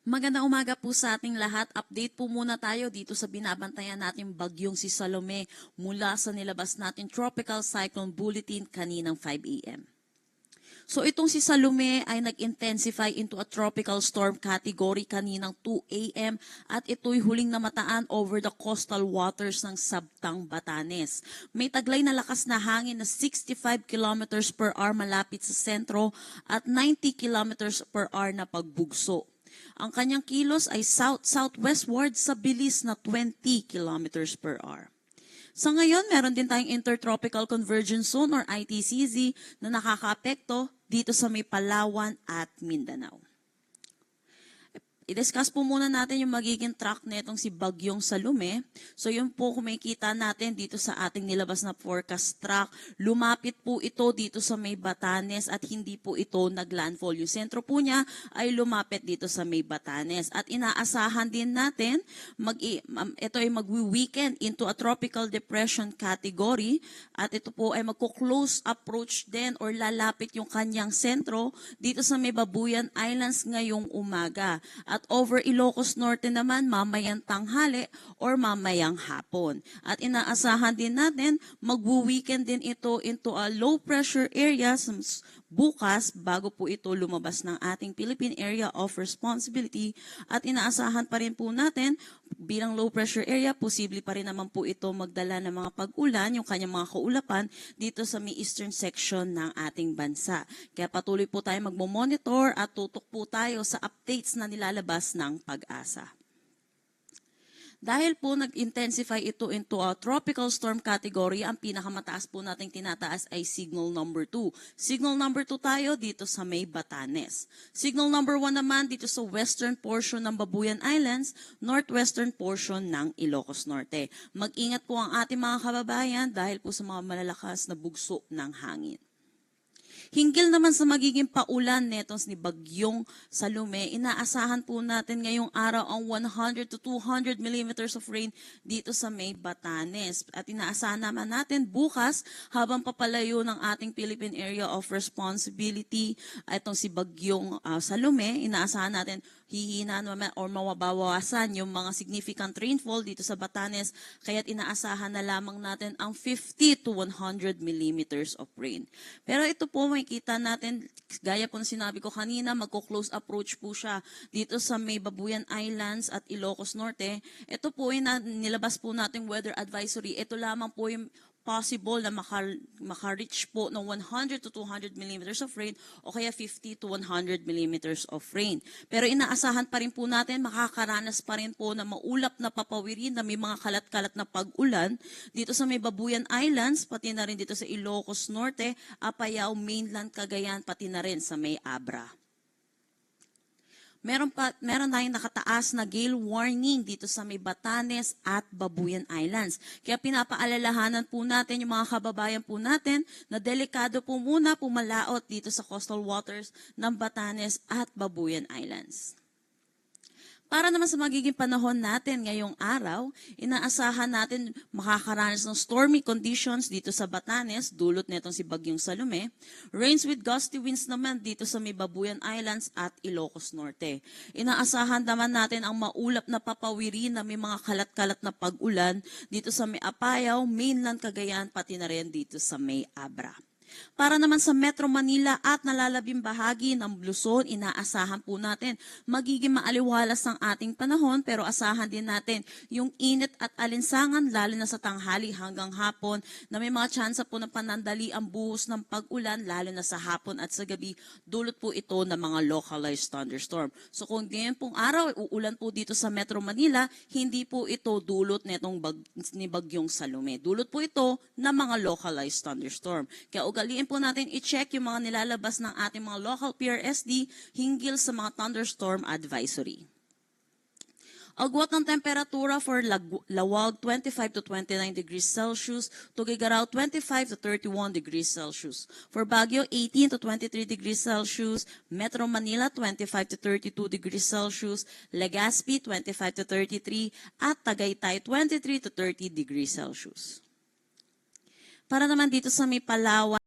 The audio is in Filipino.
Magandang umaga po sa ating lahat. Update po muna tayo dito sa binabantayan nating bagyong si Salome mula sa nilabas natin Tropical Cyclone Bulletin kaninang 5 a.m. So itong si Salome ay nag-intensify into a tropical storm category kaninang 2 a.m. at ito'y huling namataan over the coastal waters ng Sabtang, Batanes. May taglay na lakas na hangin na 65 kilometers per hour malapit sa sentro at 90 kilometers per hour na pagbugso. Ang kanyang kilos ay south-southwestward sa bilis na 20 kilometers per hour. Sa ngayon, meron din tayong Intertropical Convergence Zone or ITCZ na nakakaapekto dito sa may Palawan at Mindanao. I-discuss po muna natin yung magiging track netong si Bagyong Salome. So yun po kung makikita natin dito sa ating nilabas na forecast track, lumapit po ito dito sa may Batanes at hindi po ito naglandfall. Yung sentro po niya ay lumapit dito sa may Batanes. At inaasahan din natin, ito ay magwi-weekend into a tropical depression category at ito po ay magko-close approach din or lalapit yung kanyang sentro dito sa may Babuyan Islands ngayong umaga. At over Ilocos Norte naman mamayang tanghali or mamayang hapon. At inaasahan din natin magwu-weekend din ito into a low pressure area bukas bago po ito lumabas ng ating Philippine Area of Responsibility. At inaasahan pa rin po natin bilang low pressure area, posible pa rin naman po ito magdala ng mga pag-ulan, yung kanyang mga kaulapan dito sa may eastern section ng ating bansa. Kaya patuloy po tayo magmo-monitor at tutok po tayo sa updates na nilalabas ng Pag-asa. Dahil po nag-intensify ito into a tropical storm category, ang pinakamataas po nating tinataas ay signal number 2. Signal number 2 tayo dito sa may Batanes. Signal number 1 naman dito sa western portion ng Babuyan Islands, northwestern portion ng Ilocos Norte. Mag-ingat po ang ating mga kababayan dahil po sa mga malalakas na bugso ng hangin. Hinggil naman sa magiging paulan netong ni Bagyong Salome, inaasahan po natin ngayong araw ang 100 to 200 millimeters of rain dito sa may Batanes. At inaasahan naman natin bukas habang papalayo ng ating Philippine Area of Responsibility itong si Bagyong Salome, inaasahan natin hihina naman or mawabawasan yung mga significant rainfall dito sa Batanes, kaya't inaasahan na lamang natin ang 50 to 100 millimeters of rain. Pero ito po makikita natin, gaya po na sinabi ko kanina, magko-close approach po siya dito sa may Babuyan Islands at Ilocos Norte. Ito po ay nilabas po nating weather advisory. Ito lamang po yung possible na maka-reach po ng 100 to 200 millimeters of rain o kaya 50 to 100 millimeters of rain. Pero inaasahan pa rin po natin, makakaranas pa rin po na maulap na papawirin na may mga kalat-kalat na pag-ulan dito sa may Babuyan Islands, pati na rin dito sa Ilocos Norte, Apayao, Mainland, Cagayan, pati na rin sa may Abra. Meron tayong nakataas na gale warning dito sa may Batanes at Babuyan Islands. Kaya pinapaalalahanan po natin yung mga kababayan po natin na delikado po muna pumalaot dito sa coastal waters ng Batanes at Babuyan Islands. Para naman sa magiging panahon natin ngayong araw, inaasahan natin makakaranas ng stormy conditions dito sa Batanes, dulot netong si Bagyong Salome. Rains with gusty winds naman dito sa may Babuyan Islands at Ilocos Norte. Inaasahan naman natin ang maulap na papawirin na may mga kalat-kalat na pag-ulan dito sa may Apayao, Mainland, Cagayan, pati na rin dito sa may Abra. Para naman sa Metro Manila at nalalabing bahagi ng Luzon, inaasahan po natin magiging maaliwalas ang ating panahon, pero asahan din natin yung init at alinsangan lalo na sa tanghali hanggang hapon na may mga tsansa po ng panandali ang buhos ng pag-ulan lalo na sa hapon at sa gabi, dulot po ito ng mga localized thunderstorm. So kung ngayon pong araw uulan po dito sa Metro Manila, hindi po ito dulot netong ni Bagyong Salome. Dulot po ito ng mga localized thunderstorm. Kaya ugaliin po natin i-check yung mga nilalabas ng ating mga local PRSD hinggil sa mga thunderstorm advisory. Agwat ng temperatura for Lawag, 25 to 29 degrees Celsius. Tuguegarao, 25 to 31 degrees Celsius. For Baguio, 18 to 23 degrees Celsius. Metro Manila, 25 to 32 degrees Celsius. Legazpi, 25 to 33. At Tagaytay, 23 to 30 degrees Celsius. Para naman dito sa may Palawan,